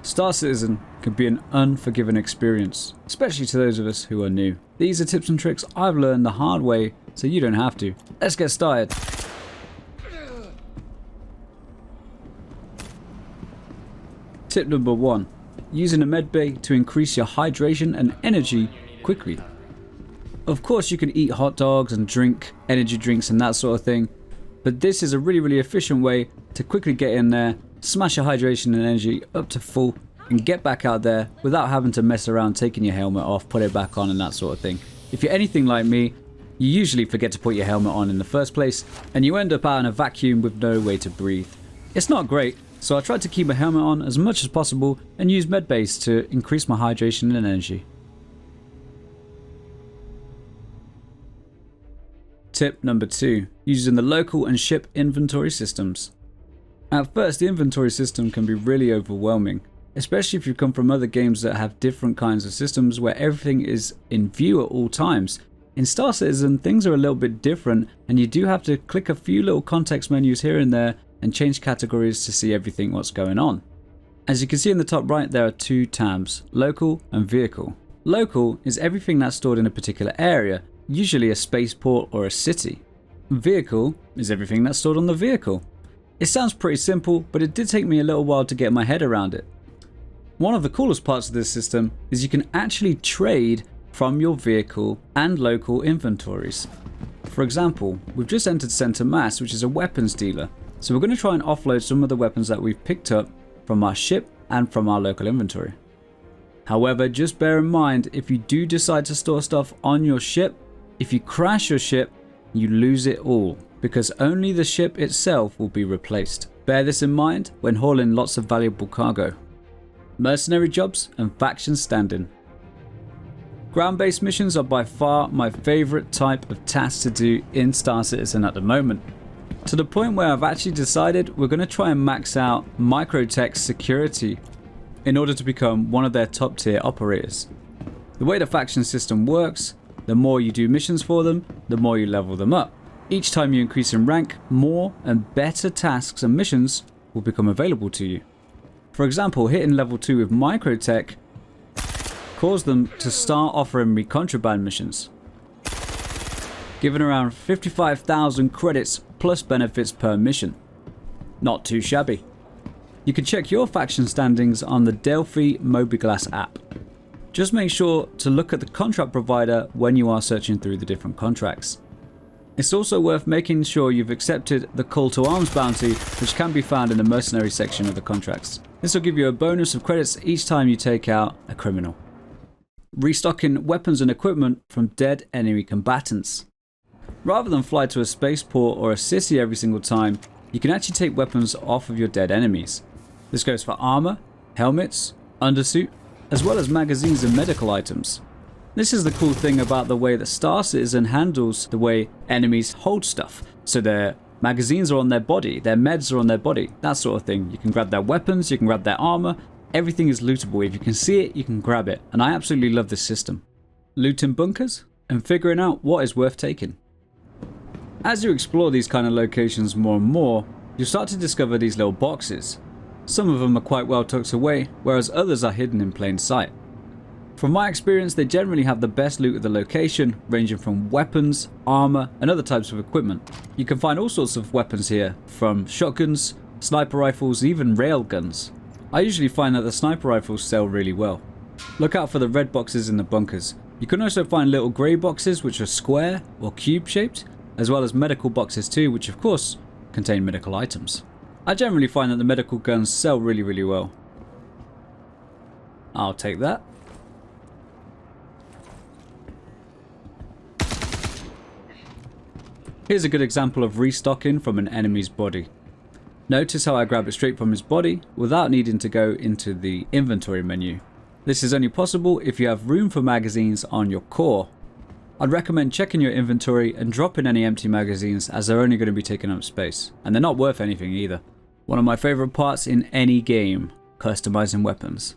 Star Citizen can be an unforgiving experience, especially to those of us who are new. These are tips and tricks I've learned the hard way, so you don't have to. Let's get started. Tip number 1. Using a medbay to increase your hydration and energy quickly. Of course you can eat hot dogs and drink energy drinks and that sort of thing, but this is a really efficient way to quickly get in there, smash your hydration and energy up to full, and get back out there without having to mess around taking your helmet off, put it back on and that sort of thing. If you're anything like me, you usually forget to put your helmet on in the first place, and you end up out in a vacuum with no way to breathe. It's not great, so I try to keep my helmet on as much as possible and use medbays to increase my hydration and energy. Tip number 2. Using the local and ship inventory systems. At first, the inventory system can be really overwhelming, especially if you come from other games that have different kinds of systems where everything is in view at all times. In Star Citizen, things are a little bit different, and you do have to click a few little context menus here and there and change categories to see everything what's going on. As you can see in the top right, there are 2 tabs, Local and Vehicle. Local is everything that's stored in a particular area, usually a spaceport or a city. Vehicle is everything that's stored on the vehicle. It sounds pretty simple, but it did take me a little while to get my head around it. One of the coolest parts of this system is you can actually trade from your vehicle and local inventories. For example, we've just entered Center Mass, which is a weapons dealer, so we're going to try and offload some of the weapons that we've picked up from our ship and from our local inventory. However, just bear in mind, if you do decide to store stuff on your ship, if you crash your ship, you lose it all, because only the ship itself will be replaced. Bear this in mind when hauling lots of valuable cargo. Mercenary jobs and faction standing. Ground-based missions are by far my favourite type of task to do in Star Citizen at the moment, to the point where I've actually decided we're going to try and max out MicroTech Security in order to become one of their top tier operators. The way the faction system works, the more you do missions for them, the more you level them up. Each time you increase in rank, more and better tasks and missions will become available to you. For example, hitting level 2 with MicroTech caused them to start offering me contraband missions, giving around 55,000 credits plus benefits per mission. Not too shabby. You can check your faction standings on the Delphi Mobiglass app. Just make sure to look at the contract provider when you are searching through the different contracts. It's also worth making sure you've accepted the Call to Arms bounty, which can be found in the mercenary section of the contracts. This will give you a bonus of credits each time you take out a criminal. Restocking weapons and equipment from dead enemy combatants. Rather than fly to a spaceport or a city every single time, you can actually take weapons off of your dead enemies. This goes for armor, helmets, undersuit, as well as magazines and medical items. This is the cool thing about the way that Star Citizen handles the way enemies hold stuff. So their magazines are on their body, their meds are on their body, that sort of thing. You can grab their weapons, you can grab their armor, everything is lootable. If you can see it, you can grab it, and I absolutely love this system. Looting bunkers and figuring out what is worth taking. As you explore these kind of locations more and more, you'll start to discover these little boxes. Some of them are quite well tucked away, whereas others are hidden in plain sight. From my experience, they generally have the best loot of the location, ranging from weapons, armor, and other types of equipment. You can find all sorts of weapons here, from shotguns, sniper rifles, even railguns. I usually find that the sniper rifles sell really well. Look out for the red boxes in the bunkers. You can also find little grey boxes which are square or cube shaped, as well as medical boxes too, which of course contain medical items. I generally find that the medical guns sell really well. I'll take that. Here's a good example of restocking from an enemy's body. Notice how I grab it straight from his body without needing to go into the inventory menu. This is only possible if you have room for magazines on your core. I'd recommend checking your inventory and dropping any empty magazines, as they're only going to be taking up space, and they're not worth anything either. One of my favourite parts in any game, customizing weapons.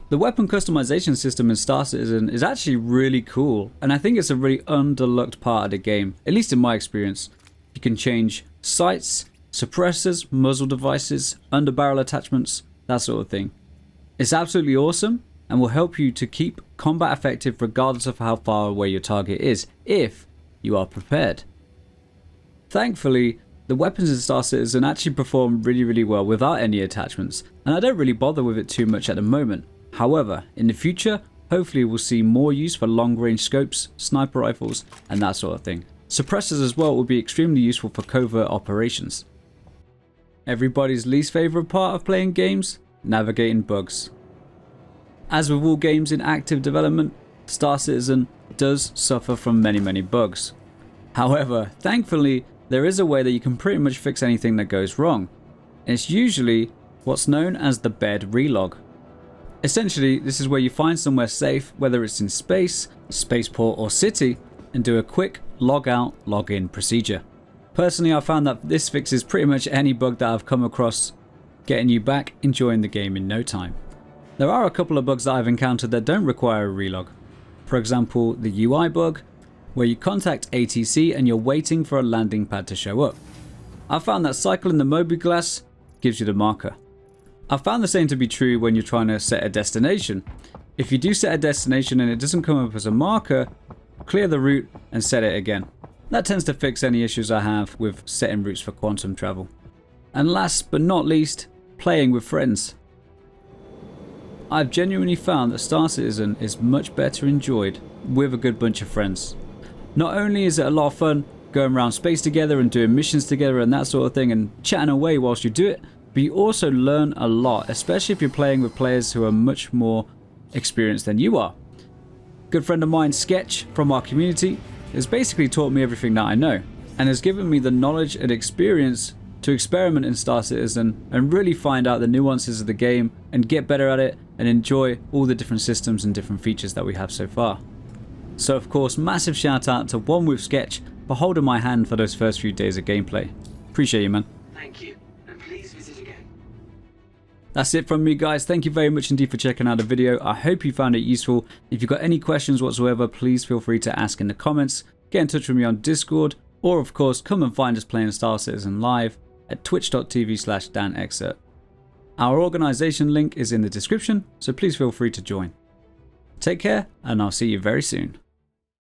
The weapon customization system in Star Citizen is actually really cool, and I think it's a really underlooked part of the game, at least in my experience. You can change sights, suppressors, muzzle devices, underbarrel attachments, that sort of thing. It's absolutely awesome and will help you to keep combat effective regardless of how far away your target is, if you are prepared. Thankfully, the weapons in Star Citizen actually perform really well without any attachments, and I don't really bother with it too much at the moment. However, in the future, hopefully we'll see more use for long range scopes, sniper rifles, and that sort of thing. Suppressors as well will be extremely useful for covert operations. Everybody's least favourite part of playing games? Navigating bugs. As with all games in active development, Star Citizen does suffer from many bugs. However, thankfully, there is a way that you can pretty much fix anything that goes wrong. It's usually what's known as the bed relog. Essentially, this is where you find somewhere safe, whether it's in space, spaceport or city, and do a quick log out, log in procedure. Personally, I found that this fixes pretty much any bug that I've come across, getting you back enjoying the game in no time. There are a couple of bugs that I've encountered that don't require a relog. For example, the UI bug, where you contact ATC and you're waiting for a landing pad to show up. I found that cycling the mobiGlas gives you the marker. I found the same to be true when you're trying to set a destination. If you do set a destination and it doesn't come up as a marker, clear the route and set it again. That tends to fix any issues I have with setting routes for quantum travel. And last but not least, playing with friends. I've genuinely found that Star Citizen is much better enjoyed with a good bunch of friends. Not only is it a lot of fun going around space together and doing missions together and that sort of thing and chatting away whilst you do it, but you also learn a lot, especially if you're playing with players who are much more experienced than you are. A good friend of mine, Sketch, from our community, has basically taught me everything that I know and has given me the knowledge and experience to experiment in Star Citizen and really find out the nuances of the game and get better at it and enjoy all the different systems and different features that we have so far. So of course, massive shout out to One with Sketch for holding my hand for those first few days of gameplay. Appreciate you, man. Thank you, and please visit again. That's it from me, guys. Thank you very much indeed for checking out the video. I hope you found it useful. If you've got any questions whatsoever, please feel free to ask in the comments. Get in touch with me on Discord, or of course, come and find us playing Star Citizen live at twitch.tv/danexert. Our organisation link is in the description, so please feel free to join. Take care, and I'll see you very soon.